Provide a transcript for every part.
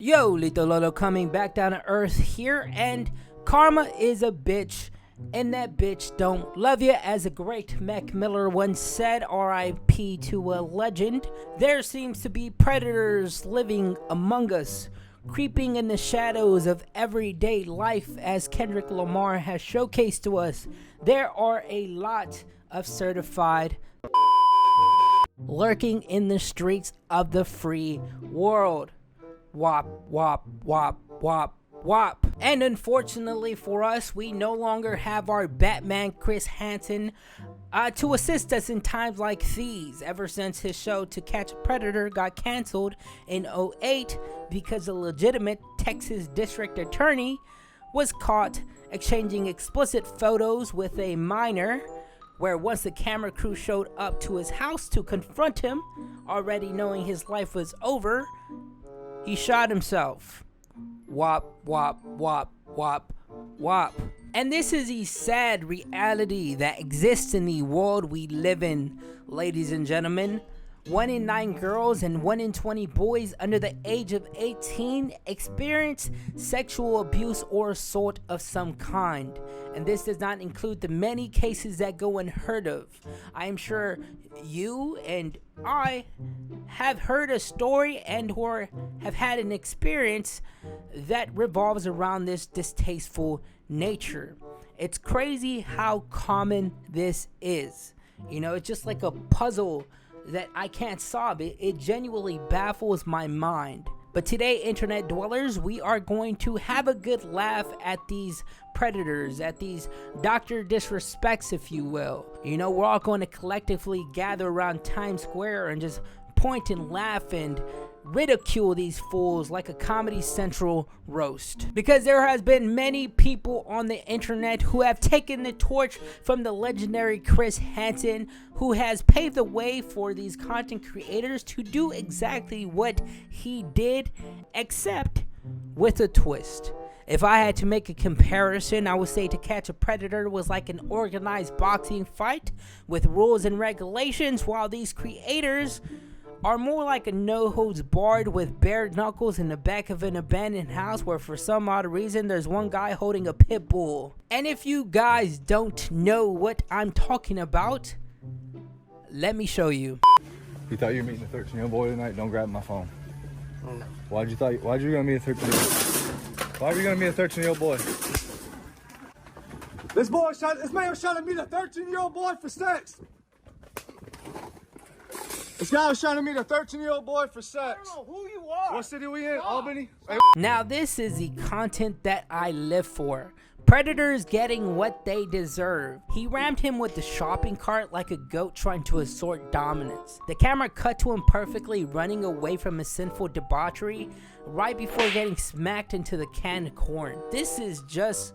Yo, Lito Lolo coming back down to earth here, and karma is a bitch, and that bitch don't love you. As a great Mac Miller once said, R.I.P. to a legend. There seems to be predators living among us, creeping in the shadows of everyday life, as Kendrick Lamar has showcased to us. There are a lot of certified lurking in the streets of the free world. Wop, wop, wop, wop, wop. And unfortunately for us, we no longer have our Batman Chris Hansen to assist us in times like these, ever since his show To Catch a Predator got canceled in 2008 because a legitimate Texas district attorney was caught exchanging explicit photos with a minor, where once the camera crew showed up to his house to confront him, already knowing his life was over, he shot himself. Wop, wop, wop, wop, wop. And this is the sad reality that exists in the world we live in, ladies and gentlemen. 1 in 9 girls and 1 in 20 boys under the age of 18 experience sexual abuse or assault of some kind. And this does not include the many cases that go unheard of. I am sure you and I have heard a story and or have had an experience that revolves around this distasteful nature. It's crazy how common this is. You know, it's just like a puzzle that I can't solve. It genuinely baffles my mind. But today, internet dwellers, we are going to have a good laugh at these predators, at these doctor disrespects, if you will. You know, we're all going to collectively gather around Times Square and just point and laugh and ridicule these fools like a Comedy Central roast. Because there has been many people on the internet who have taken the torch from the legendary Chris Hansen, who has paved the way for these content creators to do exactly what he did, except with a twist. If I had to make a comparison, I would say To Catch a Predator was like an organized boxing fight with rules and regulations, while these creators are more like a no-holds-barred with bare knuckles in the back of an abandoned house where for some odd reason there's one guy holding a pit bull. And if you guys don't know what I'm talking about, let me show you. You thought you were meeting a 13-year-old boy tonight? Don't grab my phone. Why'd you gonna meet a 13-year-old? Why were you gonna meet a 13-year-old boy? This man was trying to meet a 13-year-old boy for sex. This guy was trying to meet a 13-year-old boy for sex. I don't know who you are. What city we in? Albany? Now this is the content that I live for. Predators getting what they deserve. He rammed him with the shopping cart like a goat trying to assert dominance. The camera cut to him perfectly running away from his sinful debauchery right before getting smacked into the canned corn. This is just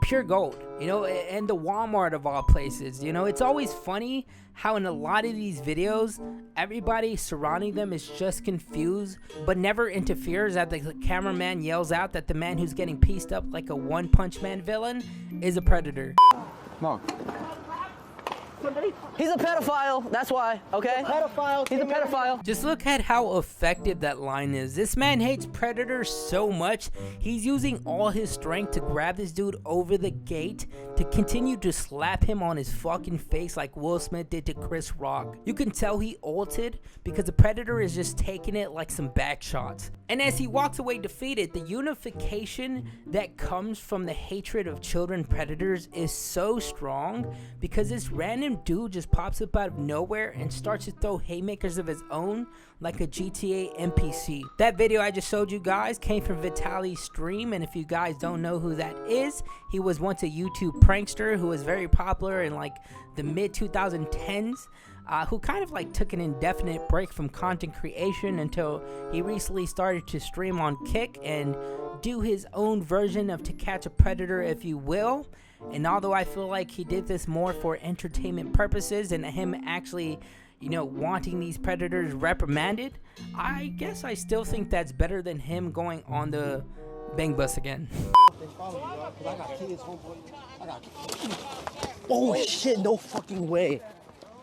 pure gold, you know, and the Walmart of all places. You know, it's always funny how in a lot of these videos everybody surrounding them is just confused but never interferes as the cameraman yells out that the man who's getting pieced up like a One Punch Man villain is a predator. No. He's a pedophile, that's why, okay? Pedophile. He's a pedophile. Just look at how effective that line is. This man hates predators so much, he's using all his strength to grab this dude over the gate to continue to slap him on his fucking face like Will Smith did to Chris Rock. You can tell he ulted because the predator is just taking it like some back shots. And as he walks away defeated, the unification that comes from the hatred of children predators is so strong because this random dude just pops up out of nowhere and starts to throw haymakers of his own like a GTA NPC. That video I just showed you guys came from Vitaly's stream, and if you guys don't know who that is, he was once a YouTube prankster who was very popular in like the mid 2010s. Who kind of like took an indefinite break from content creation until he recently started to stream on Kick and do his own version of To Catch a Predator, if you will. And although I feel like he did this more for entertainment purposes and him actually, you know, wanting these predators reprimanded, I guess I still think that's better than him going on the bang bus again. Oh shit, no fucking way.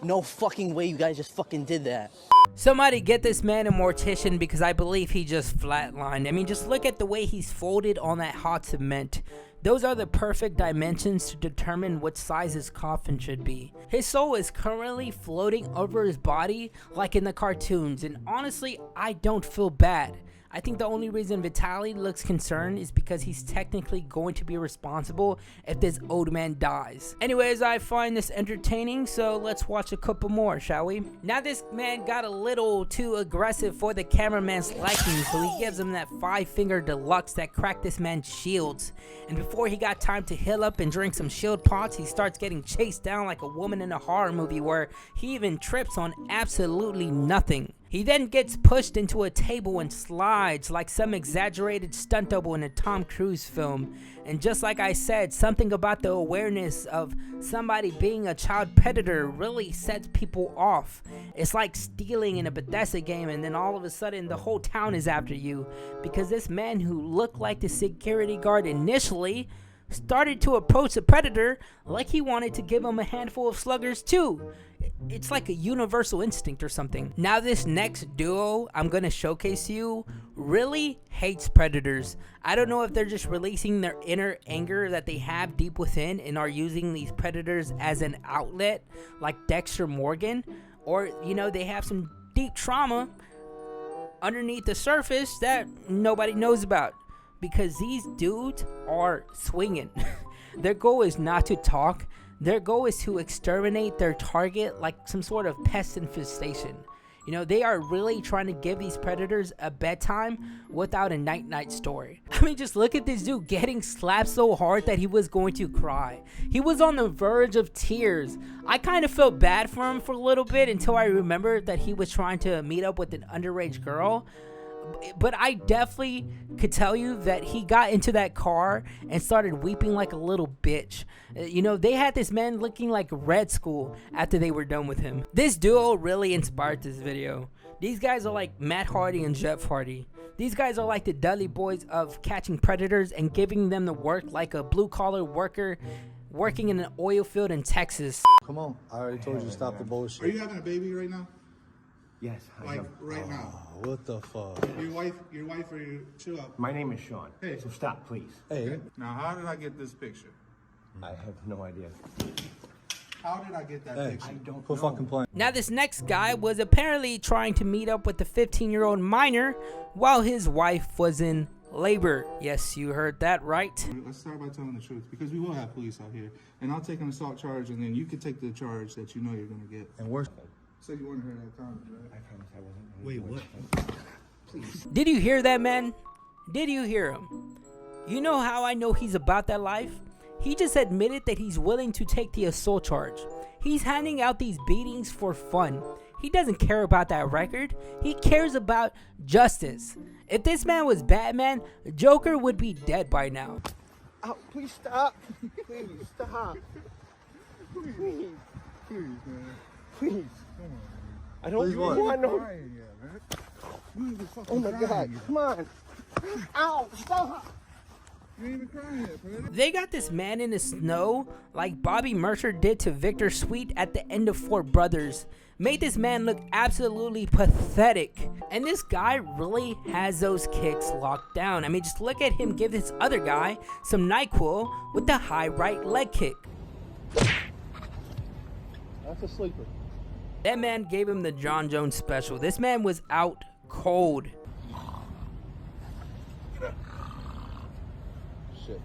No fucking way you guys just fucking did that. Somebody get this man a mortician because I believe he just flatlined. I mean, just look at the way he's folded on that hot cement. Those are the perfect dimensions to determine what size his coffin should be. His soul is currently floating over his body like in the cartoons, and honestly, I don't feel bad. I think the only reason Vitaly looks concerned is because he's technically going to be responsible if this old man dies. Anyways, I find this entertaining, so let's watch a couple more, shall we? Now this man got a little too aggressive for the cameraman's liking, so he gives him that 5-finger deluxe that cracked this man's shields. And before he got time to heal up and drink some shield pots, he starts getting chased down like a woman in a horror movie where he even trips on absolutely nothing. He then gets pushed into a table and slides like some exaggerated stunt double in a Tom Cruise film. And just like I said, something about the awareness of somebody being a child predator really sets people off. It's like stealing in a Bethesda game and then all of a sudden the whole town is after you. Because this man who looked like the security guard initially started to approach the predator like he wanted to give him a handful of sluggers too. It's like a universal instinct or something. Now this next duo I'm gonna showcase you really hates predators. I don't know if they're just releasing their inner anger that they have deep within and are using these predators as an outlet like Dexter Morgan, or you know, they have some deep trauma underneath the surface that nobody knows about. Because these dudes are swinging. Their goal is not to talk. Their goal is to exterminate their target like some sort of pest infestation. You know, they are really trying to give these predators a bedtime without a night-night story. I mean, just look at this dude getting slapped so hard that he was going to cry. He was on the verge of tears. I kind of felt bad for him for a little bit until I remembered that he was trying to meet up with an underage girl. But I definitely could tell you that he got into that car and started weeping like a little bitch. You know, they had this man looking like Red School after they were done with him. This duo really inspired this video. These guys are like Matt Hardy and Jeff Hardy. These guys are like the Dudley Boys of catching predators and giving them the work like a blue-collar worker working in an oil field in Texas. Come on, I already told you to stop the bullshit. Are you having a baby right now? Yes, I Like am. right now? What the fuck? Your wife or your chill up. My name is Sean. Hey. So stop, please. Hey, Now, how did I get this picture? I have no idea. How did I get that Hey. picture? I don't quit know. fucking playing. Now this next guy was apparently trying to meet up with the 15-year-old minor while his wife was in labor. Yes, you heard that right. Let's start by telling the truth, because we will have police out here. And I'll take an assault charge, and then you can take the charge that you know you're going to get. And worse. So you want to hear that comment, right? I promise I wasn't. Wait, what? Did you hear that, man? Did you hear him? You know how I know he's about that life? He just admitted that he's willing to take the assault charge. He's handing out these beatings for fun. He doesn't care about that record. He cares about justice. If this man was Batman, Joker would be dead by now. Oh, please stop. Please stop. Please. Please. I don't Please even what? want no. Oh my God! Come on. Ow! Stop. You ain't even crying yet, man. They got this man in the snow like Bobby Mercer did to Victor Sweet at the end of Four Brothers. Made this man look absolutely pathetic. And this guy really has those kicks locked down. I mean, just look at him give this other guy some NyQuil with the high right leg kick. That's a sleeper. That man gave him the John Jones special. This man was out cold. Shit.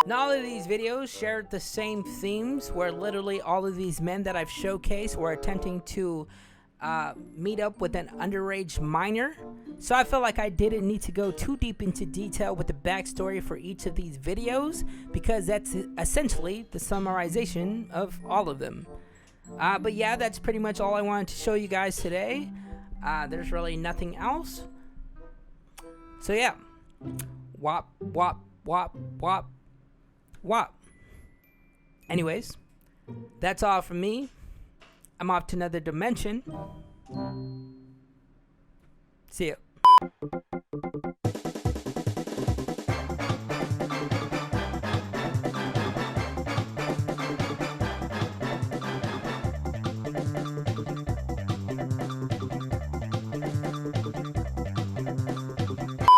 Now all of these videos shared the same themes where literally all of these men that I've showcased were attempting to meet up with an underage minor. So I felt like I didn't need to go too deep into detail with the backstory for each of these videos because that's essentially the summarization of all of them. But yeah, that's pretty much all I wanted to show you guys today. There's really nothing else. So yeah. Wop, wop, wop, wop, wop. Anyways, that's all from me. I'm off to another dimension. See ya.